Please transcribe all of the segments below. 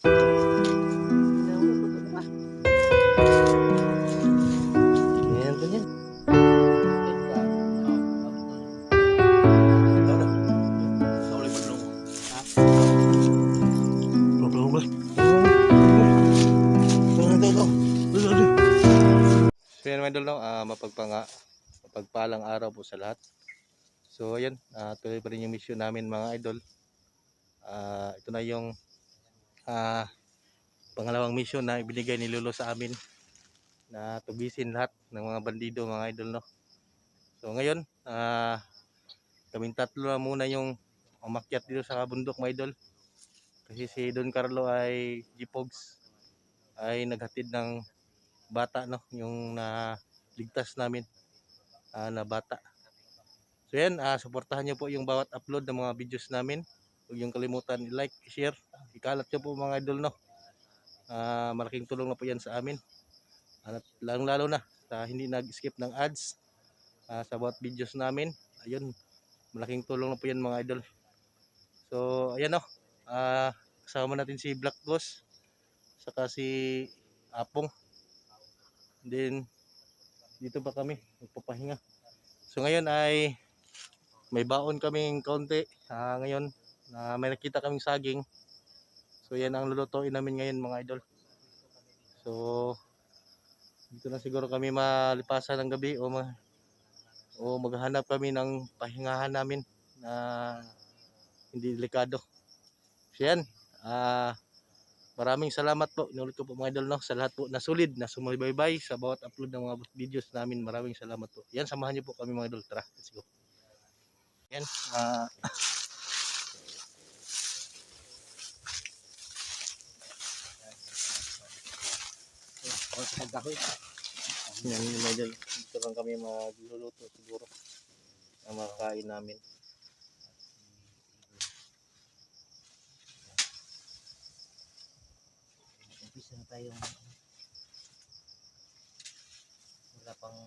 Ganyan, ganyan. So yan mga idol, no? Mapagpalang araw po sa lahat. So ayan, tuloy pa rin yung mission namin mga idol. Ito na yung pangalawang mission na ibinigay ni Lolo sa amin na tugisin lahat ng mga bandido mga idol, no. So ngayon, kaming tatlo na muna yung umakyat dito sa bundok mga idol. Kasi si Don Carlo ay Gipogs ay naghatid ng bata, no, yung ligtas namin na bata. So yan, suportahan nyo po yung bawat upload ng mga videos namin. Huwag yung kalimutan i-like, i-share, ikalat nyo po mga idol, no. Malaking tulong na po yan sa amin. At lalo na sa hindi nag-skip ng ads sa bawat videos namin. Ayun, malaking tulong na po yan mga idol. So ayan, no. Kasama natin si Black Ghost saka si Apong. Then dito pa kami magpapahinga. So ngayon ay may baon kaming kaunti. Ngayon may nakita kaming saging. So yan ang lulutuin namin ngayon mga idol. So dito na siguro kami malipasan ng gabi o maghanap kami ng pahingahan namin na hindi delikado. So yan, maraming salamat po. Inulit ko po mga idol, no, sa lahat po na solid na sumubaybay sa bawat upload ng mga videos namin. Maraming salamat po. Yan, samahan niyo po kami mga idol. Tara, let's go. Yan, yan mga idol. Dito lang kami magluluto siguro na makakain namin. Umpisa na tayong wala pang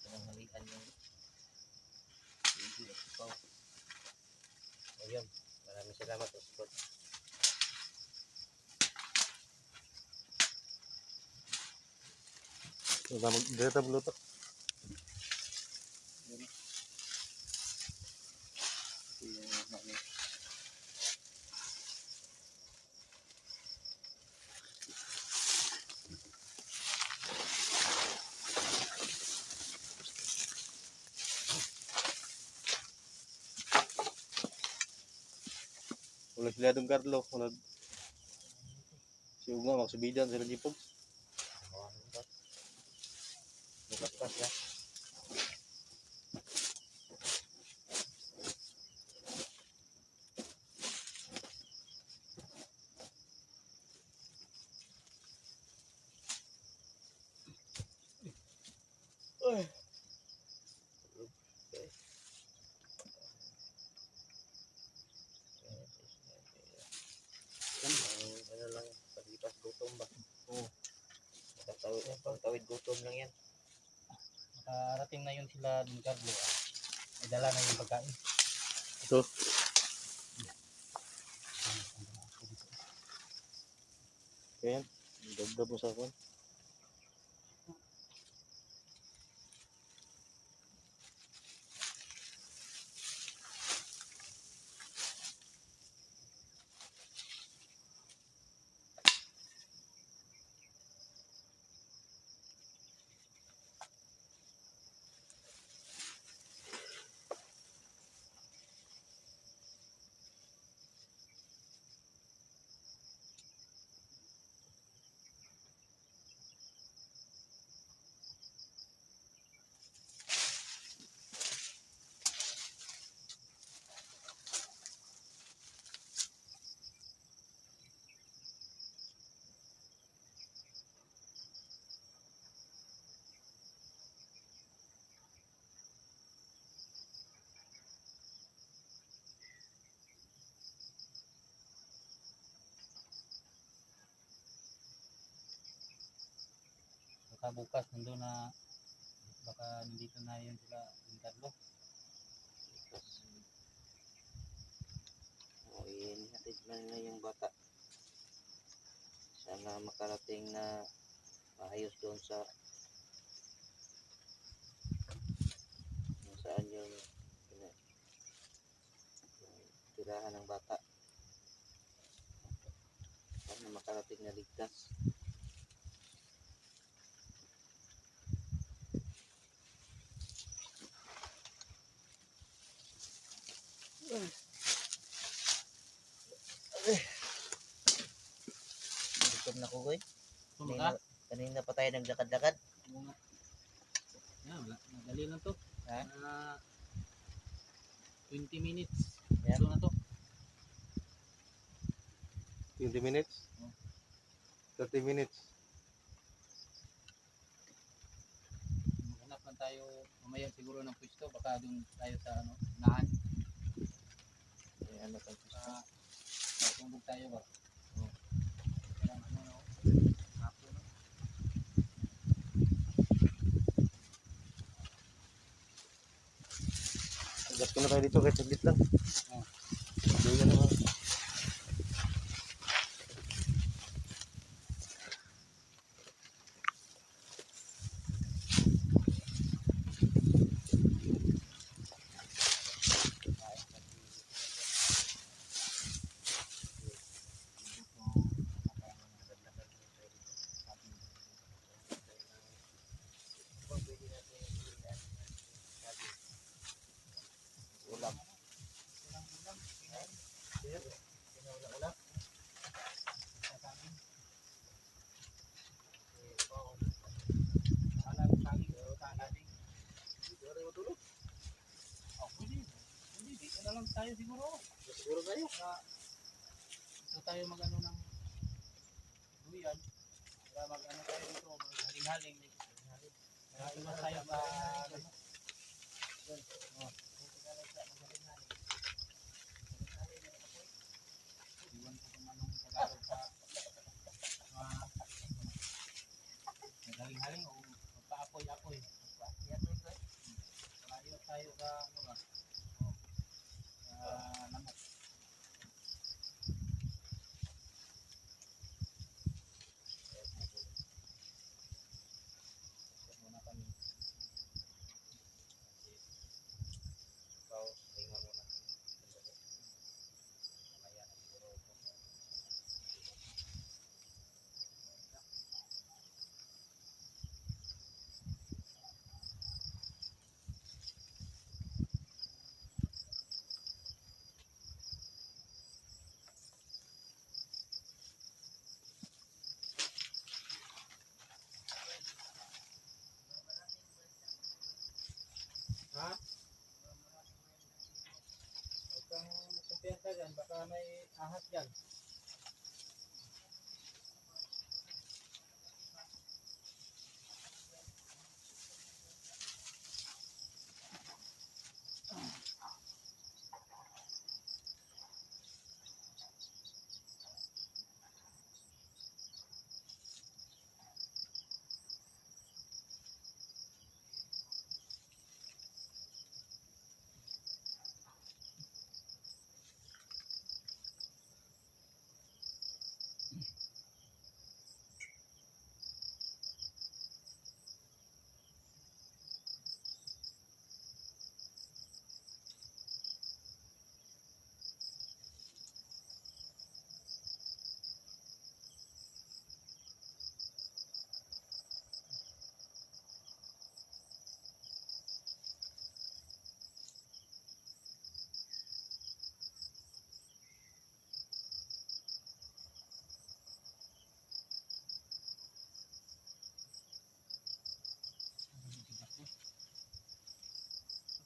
pananghalian yung video at ikaw. Ayun, maraming salamat sa support. Dito magluto. Wala sila Don Carlo, wala si Unga, magsubidan sila Gipogs. Bukas ya. Ano lang, paglipas gutom ba? Oo. Pagtawid gutom lang yan. Nakarating na yun sila Don Carlo. May dala na yung pagkain. Ito. Ayan, dagdag mo sa akin. Baka bukas nandun na, baka nandito na yun sila Don Carlo. Oh, yun, hatid na yung bata. sana makarating na maayos doon sa kung saan yung tirahan ng bata. Sana makarating na ligtas. Gutom na ko, Goy. Kanina pa tayo naglakad-lakad. Wala. Madali lang to. Ha? 20 minutes. Yan. Ito na to. 20 minutes? 30 minutes? Maghanap lang tayo mamaya siguro ng pwesto. Baka doon tayo sa unahan. Ano pang gusto? Matumbog tayo ba? Parang hapo na. Agad ko na tayo dito kahit saglit lang. Oh. Doon na naman. Ulam. Pwede, dito na lang tayo siguro. Siguro kayo. Dito tayo mag-ano ng duyan. Para mag-ano tayo dito, haling-haling. Nakatumas tayo sa iwan ko kung anong Tagalog sa haling-haling o magpa-apoy-apoy. Malayo tayo sa lamok. Muna kami. Ikaw, tingnan mo na. Mamaya na siguro. Ha? Huwag kang kumpiyansa dyan. Baka may ahas dyan.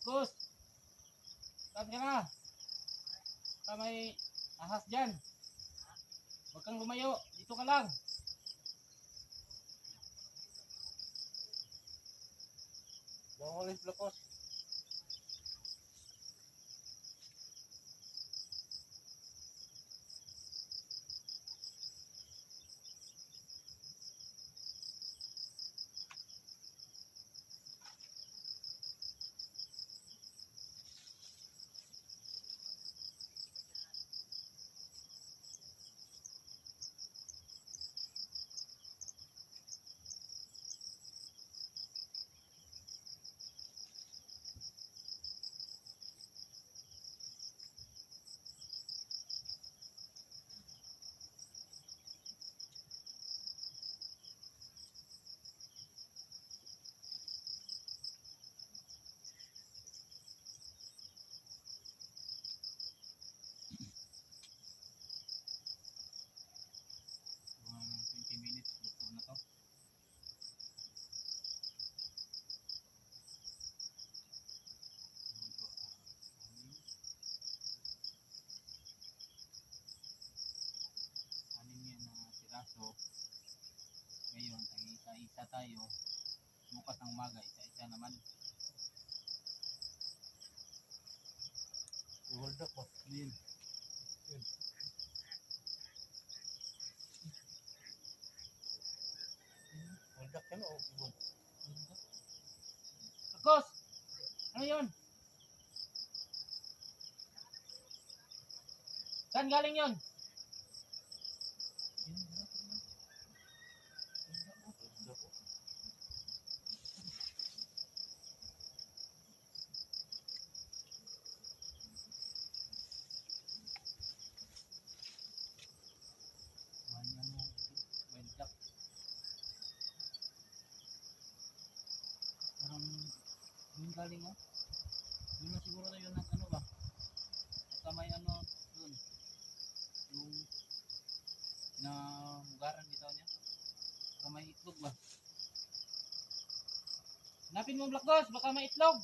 Gus! Saan ka na? Baka may ahas dyan. Huwag kang lumayo. Dito ka lang. Bawang ulit lakos. Isa tayo. Bukas ng umaga, isa-isa naman. Hold up mo. Yun. Hold up ka no. Ibon. Marcos! Ano yun? Saan galing yun? May ano, may duck. Parang yun galing oh. Yun na siguro na yun ang ano ba? Baka may ano dun. Yung namugaran bitaw niya. Baka may itlog ba? Hanapin mo Black Ghost, baka may itlog.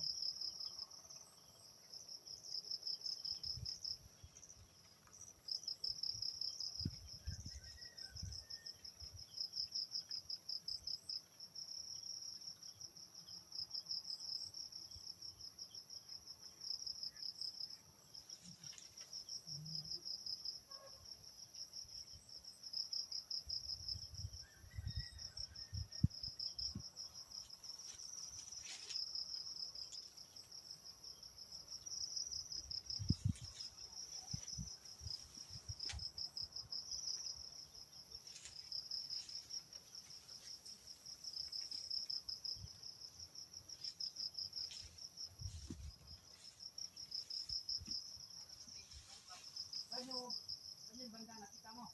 Ano yung banda nakita mo?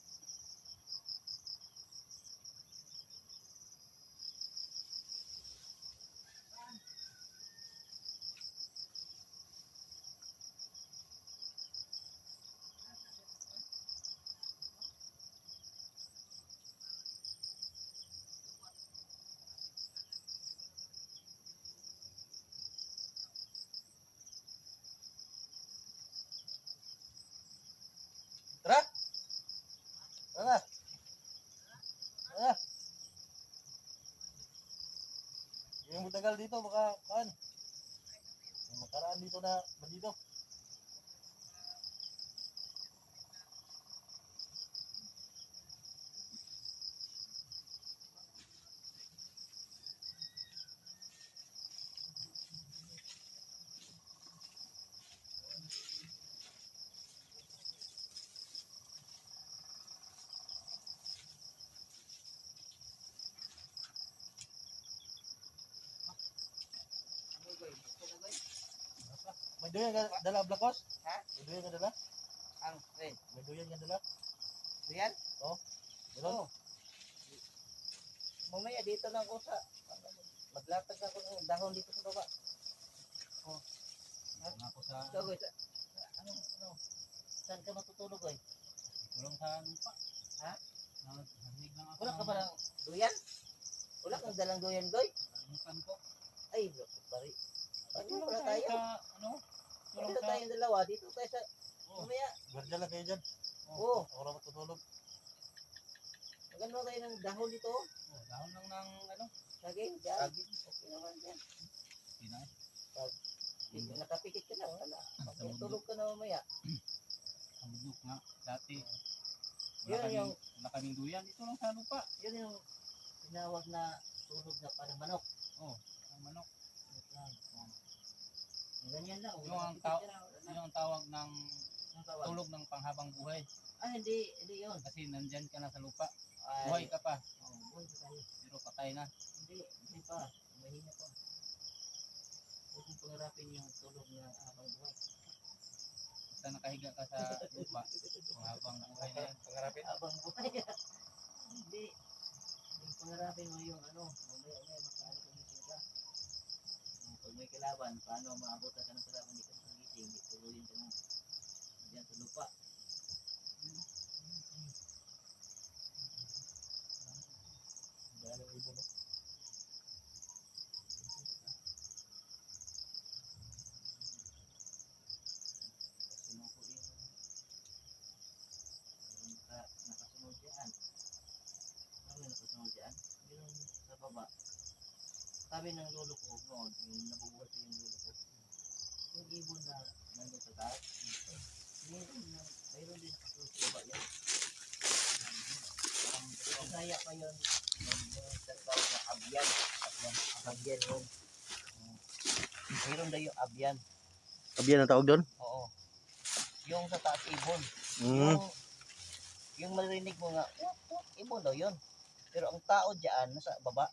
Tara! Tara! Tara! Yung matagal dito, baka kaan. Yung makaraan dito na bandido. May duyan ka dala, Blakos? Ha? May duyan ka dala? Ang friend. May duyan ka dala? Diyan? Meron? Oo. Mamaya dito lang ako sa maglatag ako ng dahon dito sa baba. Ako sa Ikaw, guys. Ano? Saan ka matutulog, guys? tulong sa lupa. Ha? Narinig lang ako. Wala ka ba ng duyan? Wala kang dalang duyan, Goy? Nakalimutan ko. Ay, loko, pari. Ano Tulong pala tayo tayo? sa ano? Tulong Dito sa tayong dalawa. Dito tayo sa... Oh. Mamaya. Gwardiya lang kayo dyan. Oo. Ako na matutulog. Magano tayo ng dahon dito. dahon lang ng ano? Saging. Dyan. Okay naman yan. Pina. Nakapikit ka na. Wala. Matulog ka na mamaya. Ang bundok nga. Dati. Yun yung... Wala kaming duyan. Dito lang sa lupa. Yun yung tinawag na tulog na parang manok. Ang manok. Ganyan lang. Yung ang Yung ang tawag ng tulog ng panghabang buhay. Hindi yun. Kasi nandyan ka na sa lupa. Ay, Buhay ka pa. buhay ka tayo. Pero patay na. Hindi pa. Mahina pa. Huwag mong pangarapin yung tulog na habang buhay. Basta nakahiga ka sa lupa. Panghabang buhay na yan. Pangarapin? Habang buhay. Hindi. Yung pangarapin mo yung ano, mamaya makaano kumising ka. Pag may kalaban, paano maabutan ka ng kalaban, hindi ka magising, hindi tuluyin ka mo. Diyan sa lupa. Dahil ang ibon. Sinuko yung nakasunod dyan. Ano yung nakasunod dyan? Yung sa baba. Sabi ng lolo ko noon, yung nabubuhat yung lolo ko, yung ibon na nandun sa taas, mayroon din nakasunod sa baba yan. Kaya pa yun, yung tatawag na abyan. Abyan yun. Mayroon daw yung abyan. Abyan ang tawag doon? Oo. Yung sa taas ibon. Mm. Yung marinig mo nga, ibon daw yun. Pero ang tao dyan, nasa baba.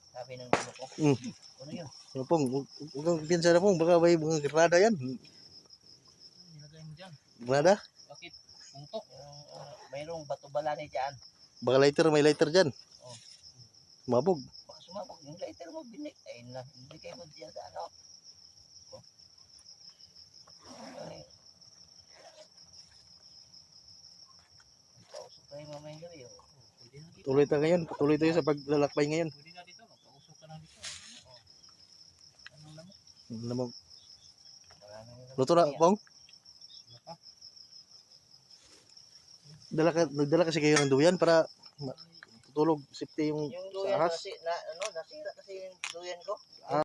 Sabi ng lolo ko. Mm. Ano yun? Ano pong, huwag kang pinsa na pong, baka may mga granada yan. Nilagay mo dyan. Granada? Bakit? Puntok. Mayroong bato-balani dyan. Baka lighter, may lighter dyan. Oh. Mabog. Baka sumabog. Yung lighter mo, hindi kayo mo dyan sa ano. Oh. Ay. Pausok tayo mamayang gabi. Oh. Pwede na dito. Tuloy tayo ngayon, tuloy tayo sa paglalakbay ngayon. Pwede na dito. Magpausok ka na dito. Oo. Anong lamok? Lamog. Maraming Luto na, Bong? Wala pa. Nagdala kasi kayo ng duyan para tutulog, safety yung Yung sa duyan ahas. nasira kasi yung duyan ko.